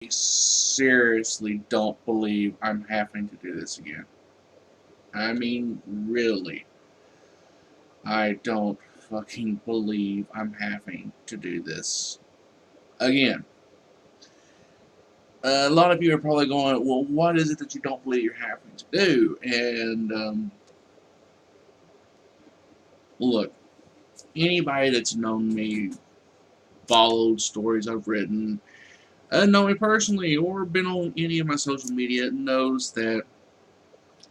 seriously don't believe I'm having to do this again. I mean, really. I don't fucking believe I'm having to do this again. A lot of you are probably going, well, what is it that you don't believe you're having to do? And look, anybody that's known me, followed stories I've written, know me personally, or been on any of my social media, knows that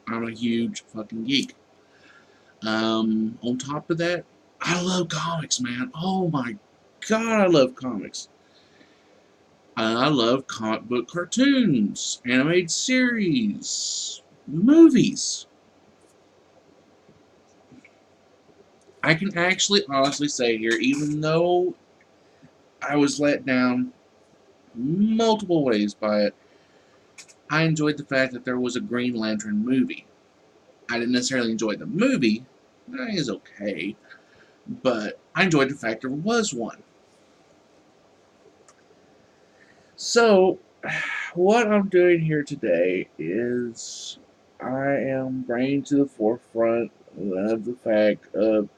I'm a huge fucking geek. On top of that, I love comics, man. Oh my god, I love comics. I love comic book cartoons, animated series, movies. I can actually honestly say here, even though I was let down multiple ways by it, I enjoyed the fact that there was a Green Lantern movie. I didn't necessarily enjoy the movie, it is okay, but I enjoyed the fact there was one. So, what I'm doing here today is I am bringing to the forefront of the fact of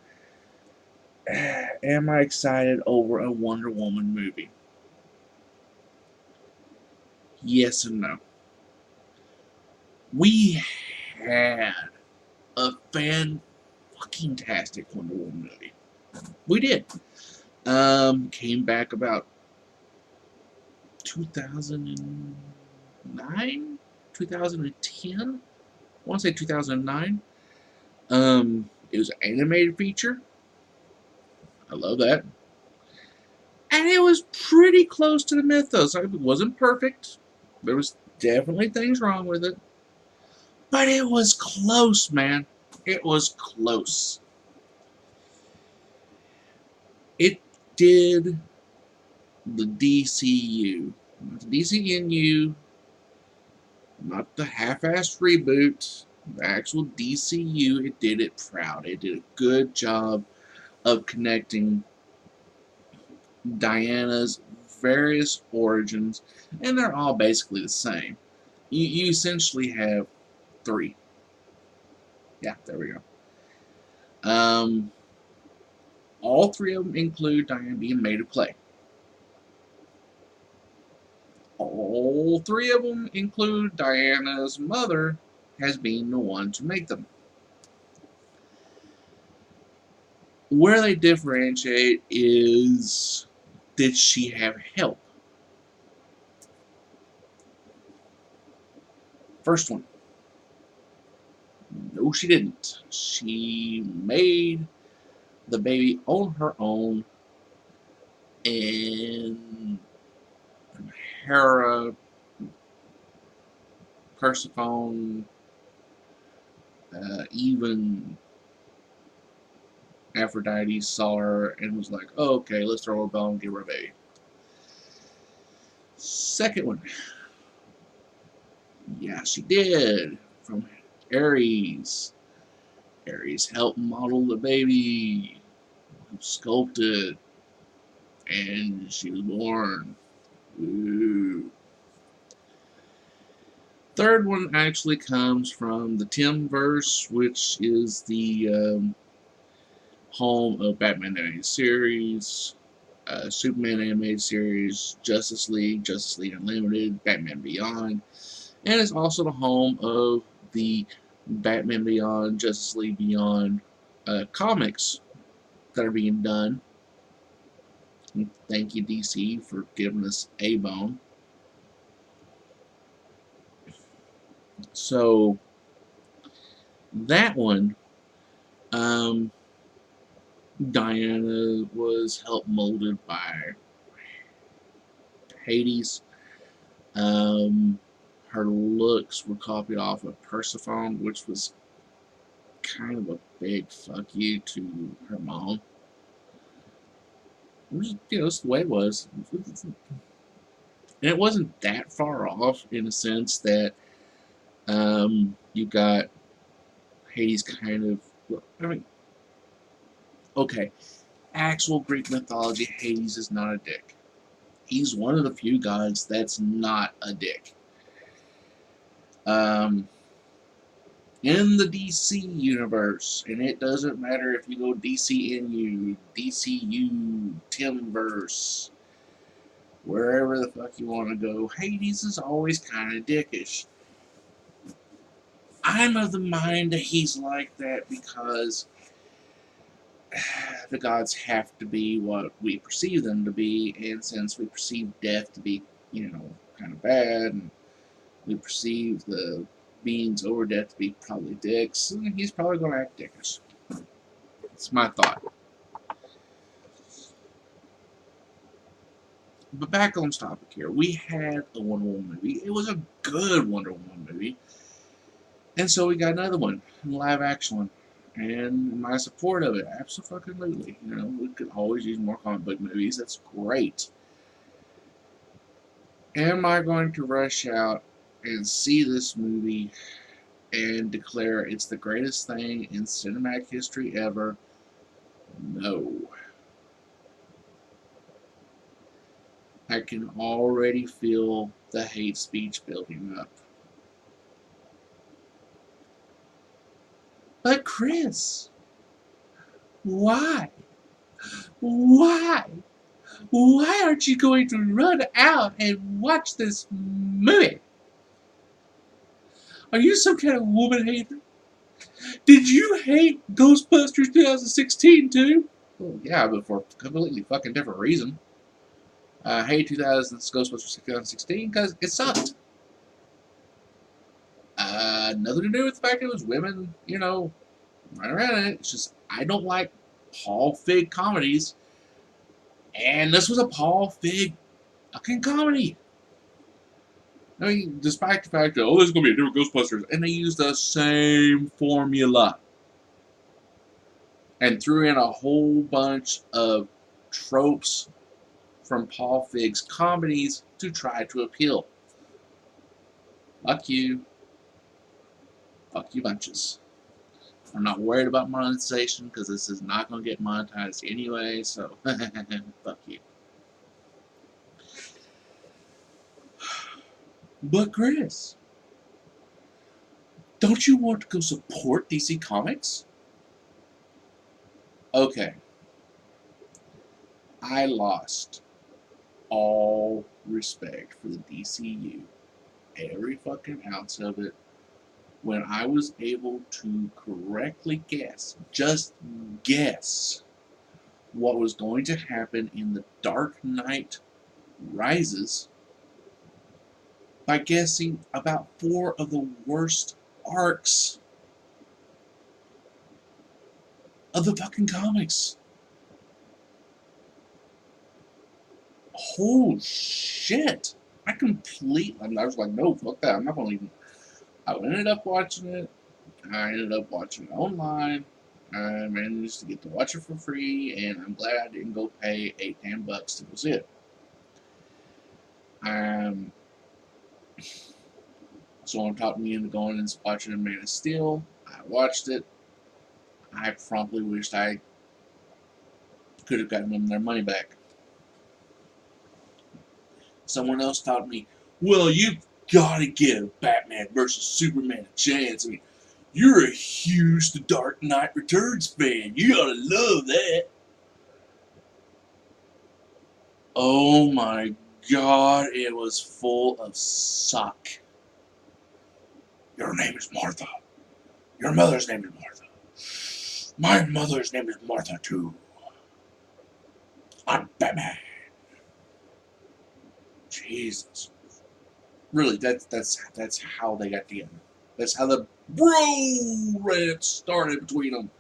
am I excited over a Wonder Woman movie? Yes and no. We had a fan fucking tastic Wonder Woman movie. We did. Came back about 2009, 2010. I want to say 2009. It was an animated feature. I love that. And it was pretty close to the mythos. It wasn't perfect. There was definitely things wrong with it. But it was close, man. It was close. It did the DCU. Not the DCNU, not the half-assed reboot. The actual DCU, it did it proud. It did a good job of connecting Diana's various origins, and they're all basically the same. You essentially have three. Yeah, there we go. All three of them include Diana being made of clay. All three of them include Diana's mother as being the one to make them. Where they differentiate is, did she have help? First one. No, she didn't. She made the baby on her own, and Hera, Persephone, even Aphrodite saw her and was like, oh, okay, let's throw her a bone and give her a baby. Second one. Yeah, she did. From Ares. Ares helped model the baby, sculpted, and she was born. Ooh. Third one actually comes from the Timverse, which is the home of Batman animated series, Superman animated series, Justice League Unlimited, Batman Beyond, and it's also the home of the Batman Beyond, Justice League Beyond comics that are being done. And thank you, DC, for giving us a bone. So that one, um, Diana was helped molded by Hades. Um, her looks were copied off of Persephone, which was kind of a big fuck you to her mom. Which, it's the way it was. And it wasn't that far off in the sense that you got Hades kind of. I mean, okay, actual Greek mythology, Hades is not a dick. He's one of the few gods that's not a dick. Um, in the DC universe, and it doesn't matter if you go DCNU, DCU, Timverse, wherever the fuck you want to go, Hades is always kind of dickish. I'm of the mind that he's like that because the gods have to be what we perceive them to be, and since we perceive death to be, kind of bad, and we perceive the beings over death to be probably dicks, he's probably going to act dickish. It's my thought. But back on topic here, we had a Wonder Woman movie. It was a good Wonder Woman movie. And so we got another one, a live action one. And my support of it, absolutely. We could always use more comic book movies. That's great. Am I going to rush out and see this movie and declare it's the greatest thing in cinematic history ever? No. I can already feel the hate speech building up. But Chris, why? Why? Why aren't you going to run out and watch this movie? Are you some kind of woman hater? Did you hate Ghostbusters 2016 too? Well, yeah, but for a completely fucking different reason. I hate Ghostbusters 2016 because it sucked. Nothing to do with the fact it was women, running around in it. It's just I don't like Paul Feig comedies, and this was a Paul Feig fucking comedy. I mean, despite the fact that, this is going to be a different Ghostbusters, and they used the same formula and threw in a whole bunch of tropes from Paul Feig's comedies to try to appeal. Fuck you. Fuck you bunches. I'm not worried about monetization because this is not going to get monetized anyway, so fuck you. But Chris, don't you want to go support DC Comics? Okay. I lost all respect for the DCU. Every fucking ounce of it. When I was able to correctly just guess, what was going to happen in The Dark Knight Rises by guessing about 4 of the worst arcs of the fucking comics. Holy shit. I was like, no, fuck that. I'm not going to even. I ended up watching it. I ended up watching it online. I managed to get to watch it for free, and I'm glad I didn't go pay $8-10 to go see it. Someone talked me into going and watching Man of Steel. I watched it. I promptly wished I could have gotten them their money back. Someone else taught me, well, you've got to give Batman versus Superman a chance. I mean, you're a huge The Dark Knight Returns fan. You ought to love that. Oh my god, it was full of suck. Your name is Martha. Your mother's name is Martha. My mother's name is Martha too. I'm Batman. Jesus. Really, that's how they got together. That's how the bro rant started between them.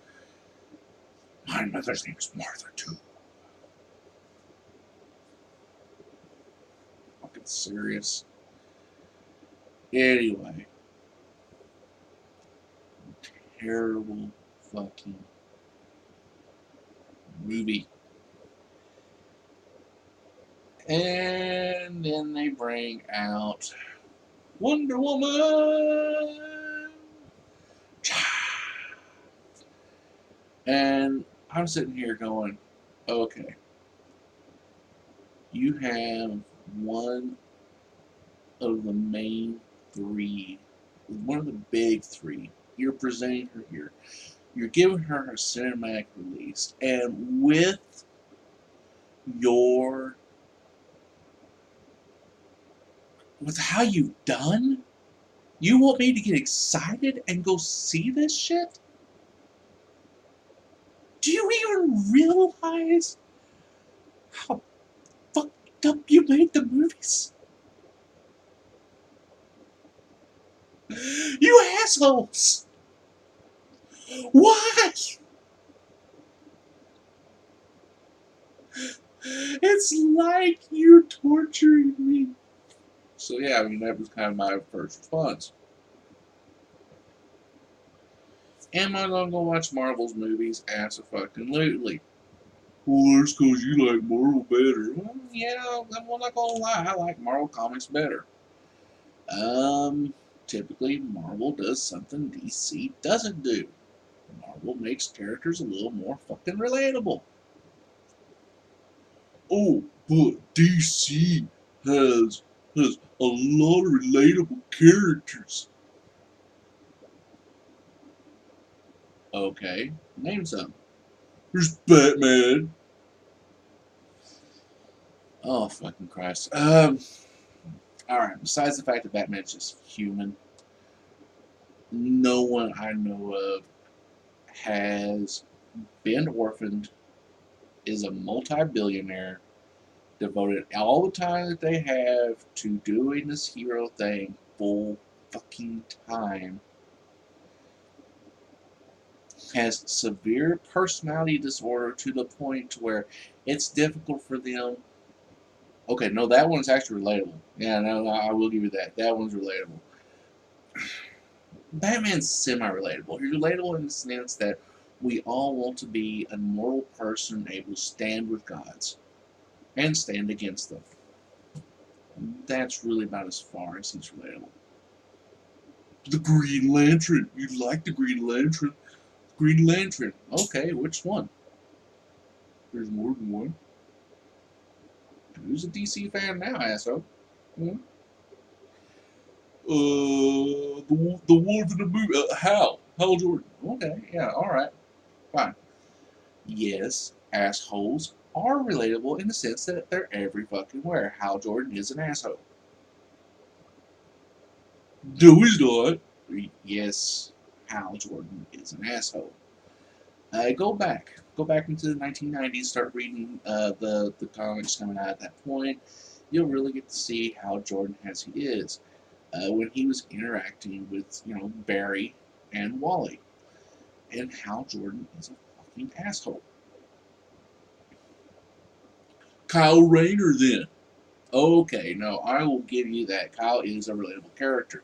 My mother's name is Martha too. Fucking serious. Anyway. Terrible fucking movie. And then they bring out Wonder Woman. And I'm sitting here going, okay. You have one of the main three, one of the big three. You're presenting her here. You're giving her her cinematic release, and your with how you've done, you want me to get excited and go see this shit? Do you even realize how fucked up you made the movies? You assholes! Why? It's like you're torturing me. So yeah, I mean that was kind of my first response. Am I gonna go watch Marvel's movies? Absolutely. Well, that's because you like Marvel better. Well, yeah, I'm not gonna lie, I like Marvel comics better. Um, Typically Marvel does something DC doesn't do. Marvel makes characters a little more fucking relatable. Oh, but DC has a lot of relatable characters. Okay, name some. There's Batman. Oh fucking Christ. All right. Besides the fact that Batman's just human, no one I know of has been orphaned, is a multi-billionaire, devoted all the time that they have to doing this hero thing full fucking time, has severe personality disorder to the point where it's difficult for them. Okay, no, that one's actually relatable. Yeah, no, I will give you that. That one's relatable. Batman's semi-relatable. He's relatable in the sense that we all want to be a moral person able to stand with gods and stand against them. That's really about as far as he's relatable. The Green Lantern. You like the Green Lantern? Green Lantern. Okay, which one? There's more than one. Who's a DC fan now, asshole? Hmm? The one in the movie. Hal Jordan. Okay, yeah, all right, fine. Yes, assholes are relatable in the sense that they're every fucking where. Hal Jordan is an asshole. No, he's not. Yes, Hal Jordan is an asshole. Go back into the 1990s. Start reading the comics coming out at that point. You'll really get to see how Jordan as he is when he was interacting with Barry and Wally, and how Jordan is a fucking asshole. Kyle Rayner then. Okay, no, I will give you that. Kyle is a relatable character.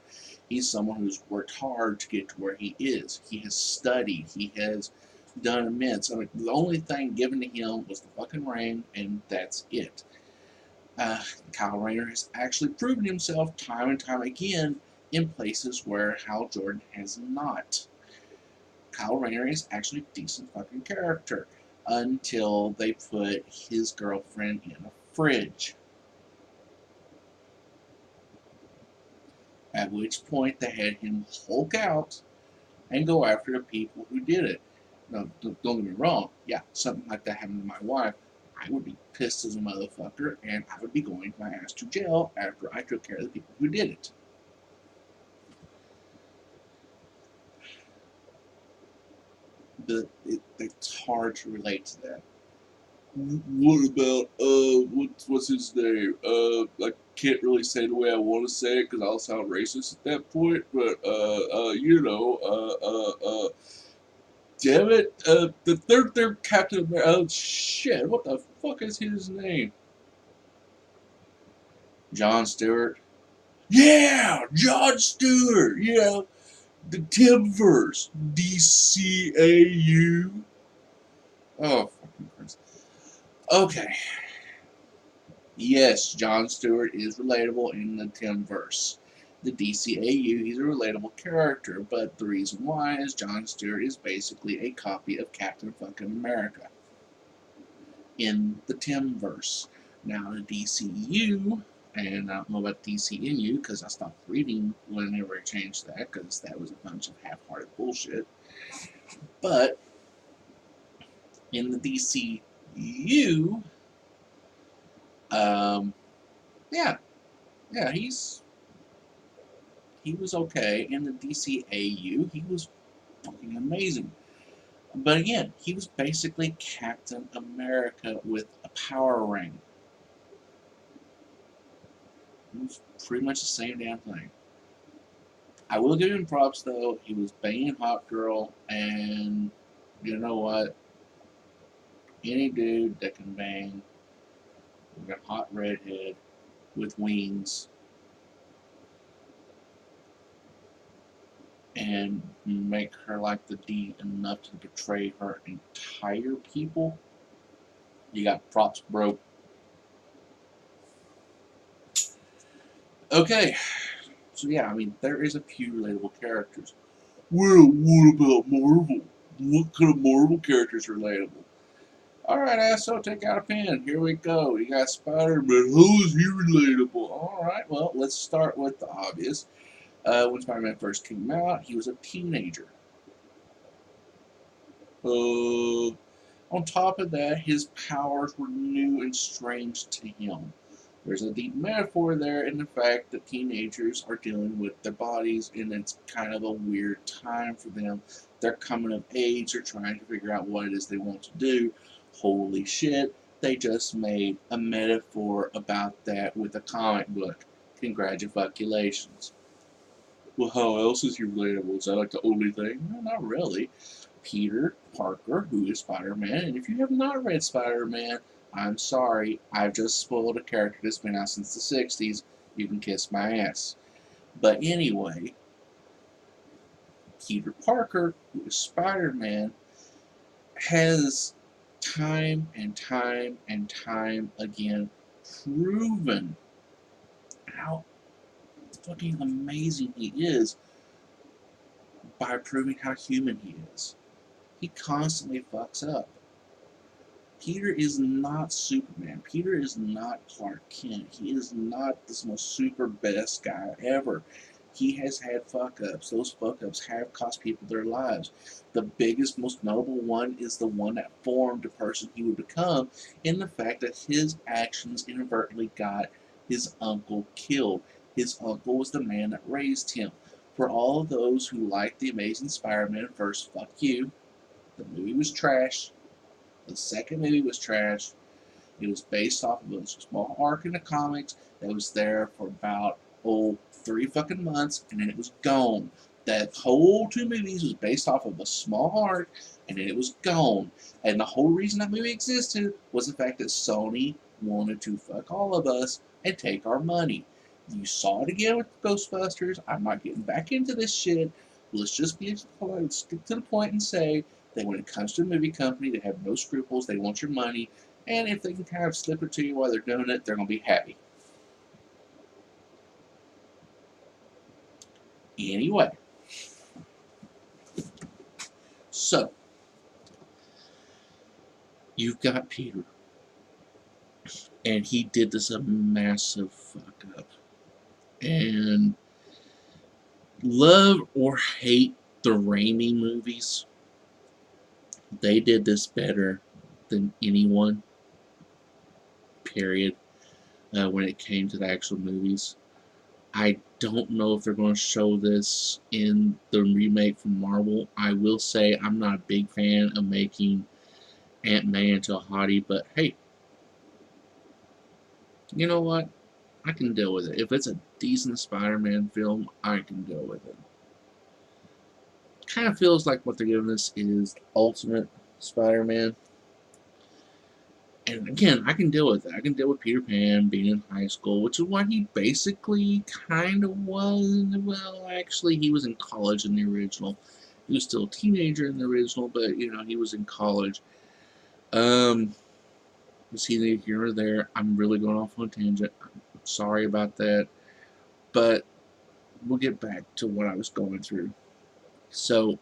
He's someone who's worked hard to get to where he is. He has studied. He has done immense. I mean, the only thing given to him was the fucking ring, and that's it. Kyle Rayner has actually proven himself time and time again in places where Hal Jordan has not. Kyle Rayner is actually a decent fucking character until they put his girlfriend in a fridge. At which point they had him Hulk out and go after the people who did it. Now, don't get me wrong. Yeah, something like that happened to my wife. I would be pissed as a motherfucker, and I would be going my ass to jail after I took care of the people who did it. But it's hard to relate to that. What about what's his name? I can't really say the way I want to say it because I'll sound racist at that point. But damn it, the third Captain America. Oh shit, what the fuck is his name? John Stewart. Yeah, John Stewart. Yeah, the Timverse. DCAU. Oh fucking Christ. Okay. Yes, John Stewart is relatable in the Timverse. The DCAU, he's a relatable character, but the reason why is John Stewart is basically a copy of Captain fucking America in the Timverse. Now the DCU, and I don't know about DCNU because I stopped reading whenever I changed that because that was a bunch of half-hearted bullshit. But in the DCU, um, yeah, yeah, he was okay. In the DCAU, he was fucking amazing. But again, he was basically Captain America with a power ring. It was pretty much the same damn thing. I will give him props though. He was banging Hot Girl, and you know what? Any dude that can bang with a hot redhead with wings and make her like the D enough to betray her entire people, you got props, bro. Okay, so yeah, I mean, there is a few relatable characters. Well, what about Marvel? What kind of Marvel characters are relatable? Alright, asshole, take out a pen. Here we go. You got Spider-Man. How is he relatable? Alright, well, let's start with the obvious. When Spider-Man first came out, he was a teenager. Uh, on top of that, his powers were new and strange to him. There's a deep metaphor there in the fact that teenagers are dealing with their bodies, and it's kind of a weird time for them. They're coming of age, they're trying to figure out what it is they want to do. Holy shit, they just made a metaphor about that with a comic book. Congratulations. Well, how else is he relatable? Is that like the only thing? No, not really. Peter Parker, who is Spider-Man, and if you have not read Spider-Man, I'm sorry, I've just spoiled a character that's been out since the 60s. You can kiss my ass. But anyway, Peter Parker, who is Spider-Man, has time and time and time again proven how fucking amazing he is by proving how human he is. He constantly fucks up. Peter is not Superman. Peter is not Clark Kent. He is not the most super best guy ever. He has had fuck ups. Those fuck ups have cost people their lives. The biggest, most notable one is the one that formed the person he would become in the fact that his actions inadvertently got his uncle killed. His uncle was the man that raised him. For all of those who like The Amazing Spider-Man, first, fuck you. The movie was trash. The second movie was trash. It was based off of a small arc in the comics that was there for about 3 fucking months, and then it was gone. That whole two movies was based off of a small arc, and then it was gone. And the whole reason that movie existed was the fact that Sony wanted to fuck all of us and take our money. You saw it again with Ghostbusters. I'm not getting back into this shit. Let's just stick to the point and say that when it comes to a movie company, they have no scruples. They want your money. And if they can kind of slip it to you while they're doing it, they're going to be happy. Anyway, so you've got Peter, and he did this a massive fuck up. And love or hate the Raimi movies, they did this better than anyone, period, when it came to the actual movies. I don't know if they're going to show this in the remake from Marvel. I will say I'm not a big fan of making Aunt May into a hottie, but hey, you know what? I can deal with it. If it's a decent Spider-Man film, I can deal with it. Kind of feels like what they're giving us is Ultimate Spider-Man. And again, I can deal with it. I can deal with Peter Pan being in high school, which is what he basically kind of was. Well, actually, he was in college in the original. He was still a teenager in the original, but you know, he was in college. Um, was he either here or there? I'm really going off on a tangent. I'm sorry about that, but we'll get back to what I was going through. So,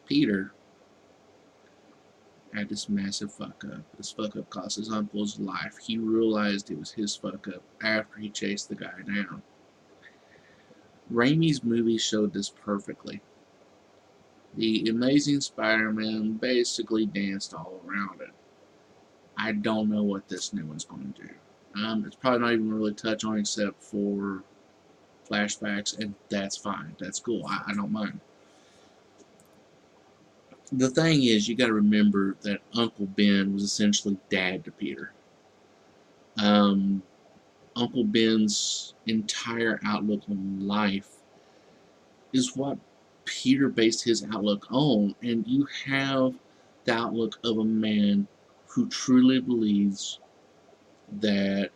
Peter had this massive fuck up. This fuck up cost his uncle's life. He realized it was his fuck up after he chased the guy down. Raimi's movie showed this perfectly. The Amazing Spider-Man basically danced all around it. I don't know what this new one's going to do. It's probably not even really touch on except for flashbacks, and that's fine. That's cool. I don't mind. The thing is, you got to remember that Uncle Ben was essentially dad to Peter. Um, Uncle Ben's entire outlook on life is what Peter based his outlook on, and you have the outlook of a man who truly believes that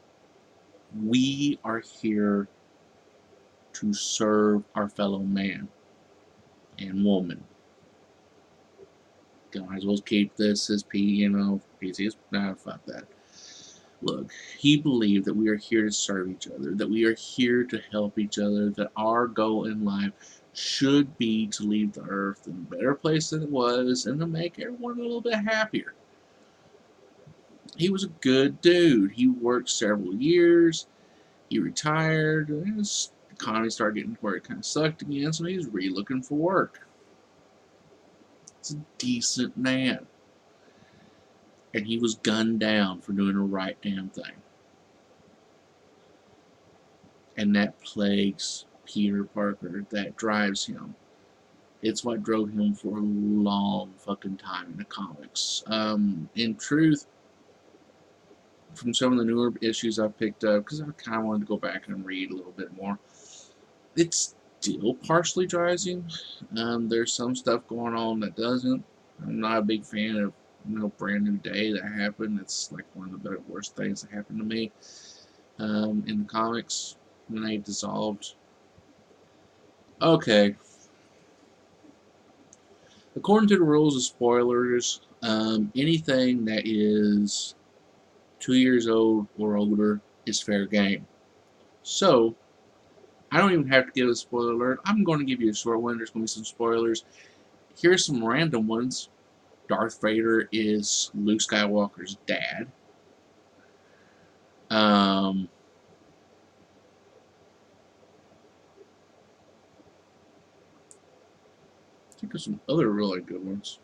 we are here to serve our fellow man and woman. Might as well keep this as PC. Nah, fuck that. Look, he believed that we are here to serve each other, that we are here to help each other, that our goal in life should be to leave the earth in a better place than it was and to make everyone a little bit happier. He was a good dude. He worked several years. He retired. His economy started getting to where it kind of sucked again, so he was really looking for work. He's a decent man. And he was gunned down for doing the right damn thing. And that plagues Peter Parker. That drives him. It's what drove him for a long fucking time in the comics. In truth, from some of the newer issues I've picked up, because I kind of wanted to go back and read a little bit more, it still partially drives him. There's some stuff going on that doesn't. I'm not a big fan of Brand New Day that happened. It's like one of the worst things that happened to me in the comics when they dissolved. Okay. According to the rules of spoilers, anything that is 2 years old or older is fair game. So, I don't even have to give a spoiler alert. I'm going to give you a short one. There's going to be some spoilers. Here's some random ones. Darth Vader is Luke Skywalker's dad. I think there's some other really good ones.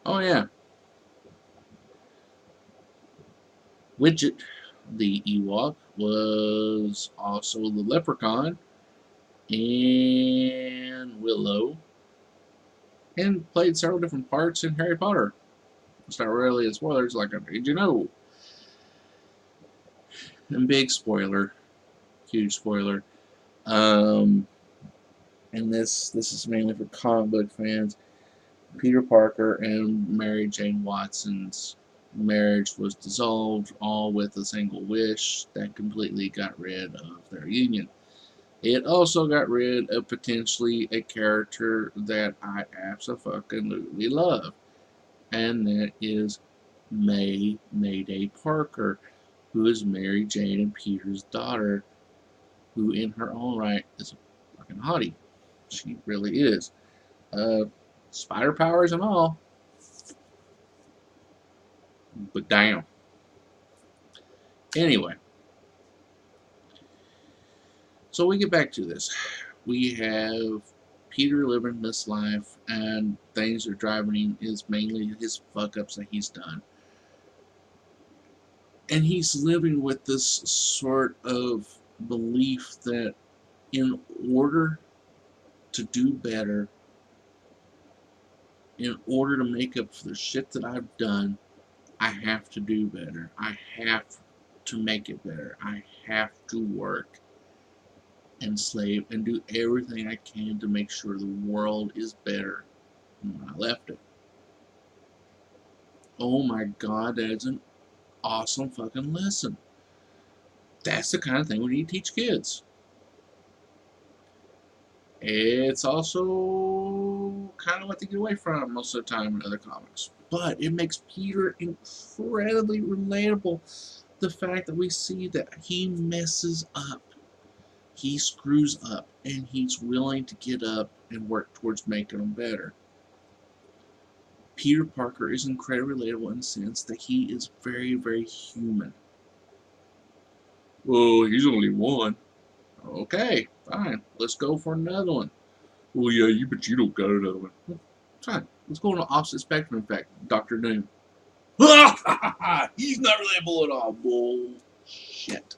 Oh yeah, Widget, the Ewok, was also the Leprechaun and Willow, and played several different parts in Harry Potter. It's not really a spoiler. It's like, did you know? And big spoiler, huge spoiler. Um, and this is mainly for comic book fans. Peter Parker and Mary Jane Watson's marriage was dissolved, all with a single wish that completely got rid of their union. It also got rid of potentially a character that I absolutely love, and that is Mayday Parker, who is Mary Jane and Peter's daughter, who in her own right is a fucking hottie. She really is. Spider powers and all, but damn. Anyway, so we get back to this. We have Peter living this life, and things are driving him is mainly his fuck ups that he's done. And he's living with this sort of belief that in order to do better, in order to make up for the shit that I've done, I have to do better. I have to make it better. I have to work and slave and do everything I can to make sure the world is better than when I left it. Oh my god, that is an awesome fucking lesson. That's the kind of thing we need to teach kids. It's also kind of what they get away from most of the time in other comics. But it makes Peter incredibly relatable. The fact that we see that he messes up. he screws up, and he's willing to get up and work towards making them better. Peter Parker is incredibly relatable in the sense that he is very, very human. Well, he's only one. Okay, fine. Let's go for another one. Well, yeah, but you don't got another one. Well, fine. Let's go on the opposite spectrum. In fact, Doctor Doom. He's not relatable at all. Bullshit.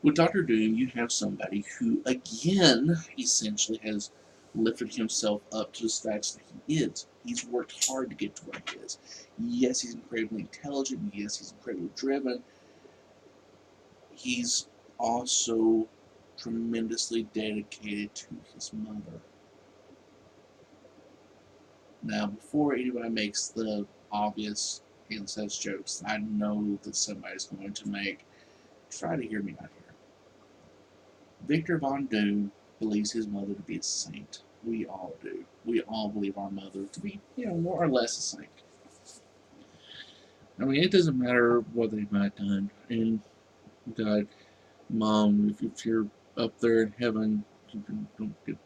With Doctor Doom, you have somebody who, again, essentially has lifted himself up to the status that he is. He's worked hard to get to where he is. Yes, he's incredibly intelligent. Yes, he's incredibly driven. He's also tremendously dedicated to his mother. Now, before anybody makes the obvious incest jokes I know that somebody's going to make, try to hear me out here. Victor Von Doom believes his mother to be a saint. We all do. We all believe our mother to be, more or less a saint. I mean, it doesn't matter what they might have done. And God, Mom, if you're up there in heaven, don't get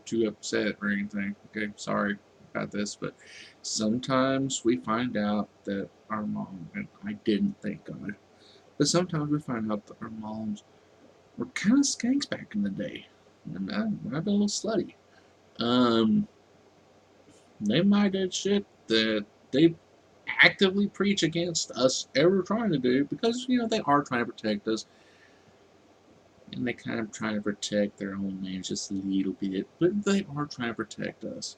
too upset or anything. Okay, sorry about this, but sometimes we find out that our mom, and I didn't, thank God, but sometimes we find out that our moms were kind of skanks back in the day. And I've been a little slutty. They might have did shit that they actively preach against us ever trying to do because, they are trying to protect us. And they kind of try to protect their own names just a little bit, but they are trying to protect us.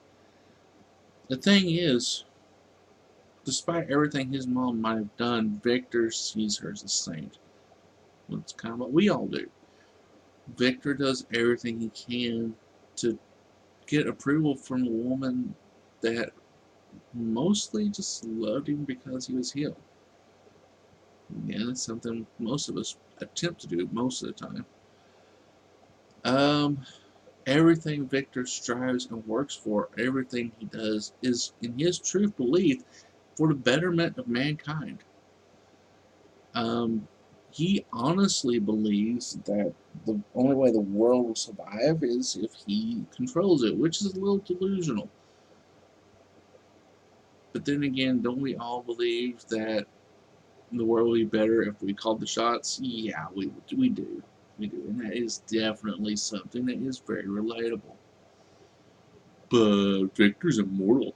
The thing is, despite everything his mom might have done, Victor sees her as a saint. That's kind of what we all do. Victor does everything he can to get approval from a woman that mostly just loved him because he was healed. Yeah, that's something most of us attempt to do most of the time. Everything Victor strives and works for, everything he does is in his true belief for the betterment of mankind. He honestly believes that the only way the world will survive is if he controls it, which is a little delusional. But then again, don't we all believe that the world will be better if we called the shots? Yeah, we do. We do. And that is definitely something that is very relatable. But Victor's immortal.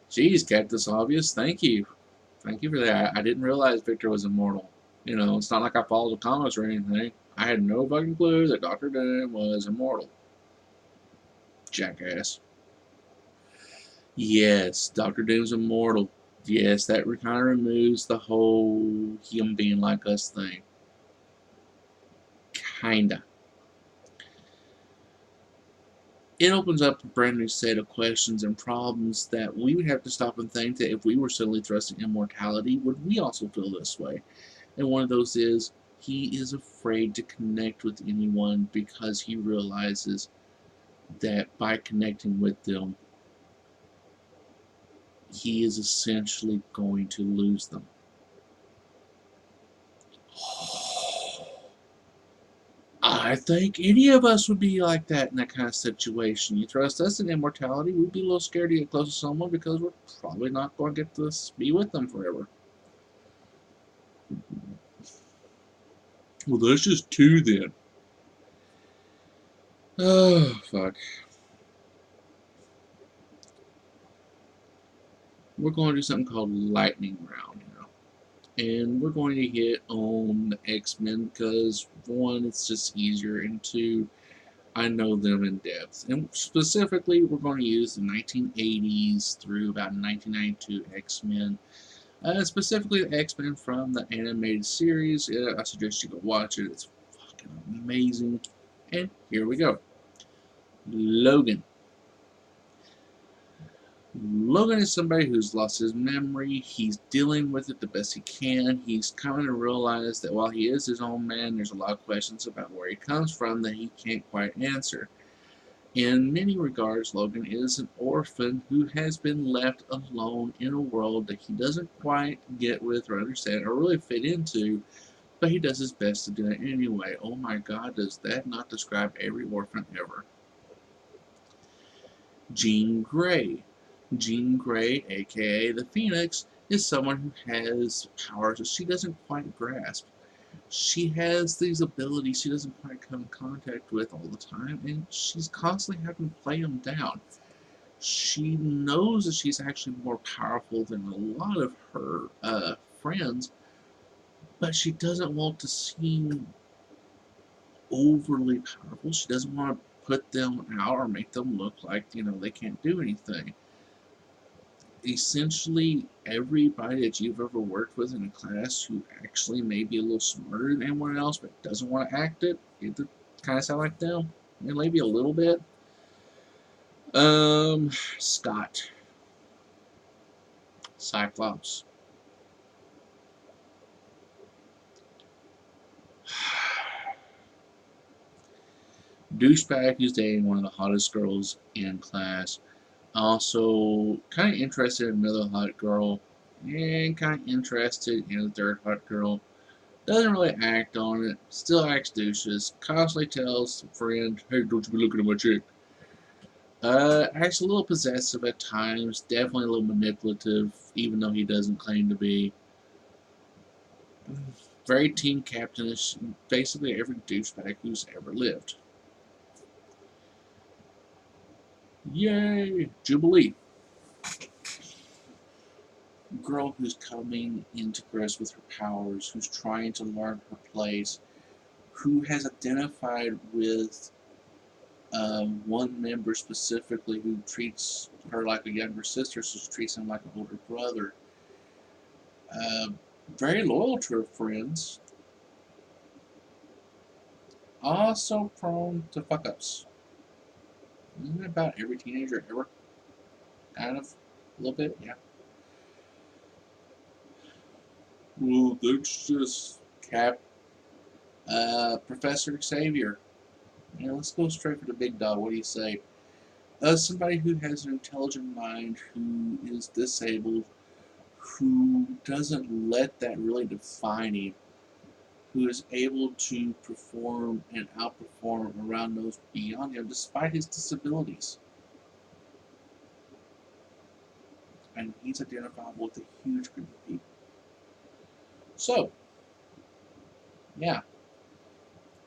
Jeez, Cactus Obvious, thank you. Thank you for that. I didn't realize Victor was immortal. It's not like I followed the comments or anything. I had no fucking clue that Dr. Doom was immortal. Jackass. Yes, Dr. Doom's immortal. Yes, that kind of removes the whole him being like us thing. Kinda. It opens up a brand new set of questions and problems that we would have to stop and think that if we were suddenly thrust in immortality, would we also feel this way? And one of those is he is afraid to connect with anyone because he realizes that by connecting with them, he is essentially going to lose them. I think any of us would be like that in that kind of situation. You thrust us in immortality, we'd be a little scared to get close to someone because we're probably not going to get to be with them forever. Well, that's just two then. Oh, fuck. We're going to do something called lightning round, and we're going to hit on the X-Men because, one, it's just easier, and two, I know them in depth. And specifically, we're going to use the 1980s through about 1992 X-Men. Specifically, the X-Men from the animated series. I suggest you go watch it. It's fucking amazing. And here we go. Logan. Logan is somebody who's lost his memory. He's dealing with it the best he can. He's coming to realize that while he is his own man, there's a lot of questions about where he comes from that he can't quite answer. In many regards, Logan is an orphan who has been left alone in a world that he doesn't quite get with or understand or really fit into, But he does his best to do it anyway. Oh my god, does that not describe every orphan ever? Jean Grey. Jean Grey, aka the Phoenix, is someone who has powers that she doesn't quite grasp. She has these abilities she doesn't quite come in contact with all the time, and she's constantly having to play them down. She knows that she's actually more powerful than a lot of her friends, but she doesn't want to seem overly powerful. She doesn't want to put them out or make them look like, they can't do anything. Essentially, everybody that you've ever worked with in a class who actually may be a little smarter than anyone else but doesn't want to act it, kind of sound like them. Maybe a little bit. Scott. Cyclops. Douchebag who's dating one of the hottest girls in class. Also, kind of interested in another hot girl, and kind of interested in a third hot girl. Doesn't really act on it. Still acts douches. Constantly tells a friend, "Hey, don't you be looking at my chick." Acts a little possessive at times. Definitely a little manipulative, even though he doesn't claim to be. Very team captainish. Basically every douchebag who's ever lived. Yay! Jubilee. Girl who's coming into grips with her powers, who's trying to learn her place, who has identified with one member specifically who treats her like a younger sister, so she treats him like an older brother. Uh, Very loyal to her friends. Also prone to fuck ups. Isn't that about every teenager ever? Kind of. A little bit, yeah. Well, that's just Professor Xavier. Let's go straight for the big dog. What do you say? Somebody who has an intelligent mind, who is disabled, who doesn't let that really define him, who is able to perform and outperform around those beyond him despite his disabilities. And he's identifiable with a huge group of people. So, yeah,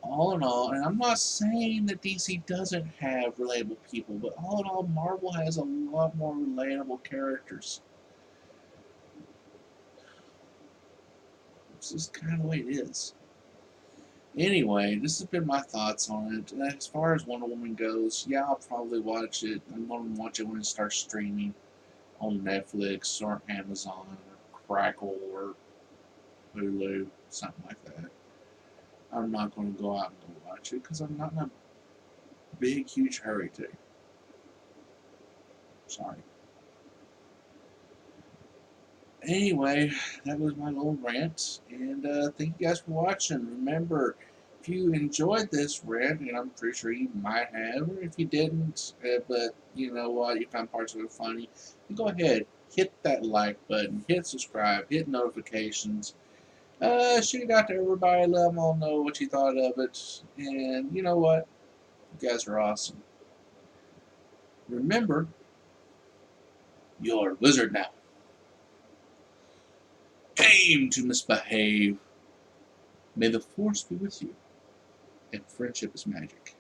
all in all, and I'm not saying that DC doesn't have relatable people, but all in all, Marvel has a lot more relatable characters. It's just kind of the way it is. Anyway, this has been my thoughts on it. As far as Wonder Woman goes, yeah, I'll probably watch it. I'm going to watch it when it starts streaming on Netflix or Amazon or Crackle or Hulu, something like that. I'm not going to go out and go watch it because I'm not in a big, huge hurry to. Sorry. Anyway, that was my little rant, and thank you guys for watching. Remember, if you enjoyed this rant, and I'm pretty sure you might have, or if you didn't, but you know what, you found parts of it funny, go ahead, hit that like button, hit subscribe, hit notifications, shoot it out to everybody, let them all know what you thought of it, and you know what, you guys are awesome. Remember, you're a wizard now. Time to misbehave. May the force be with you, and friendship is magic.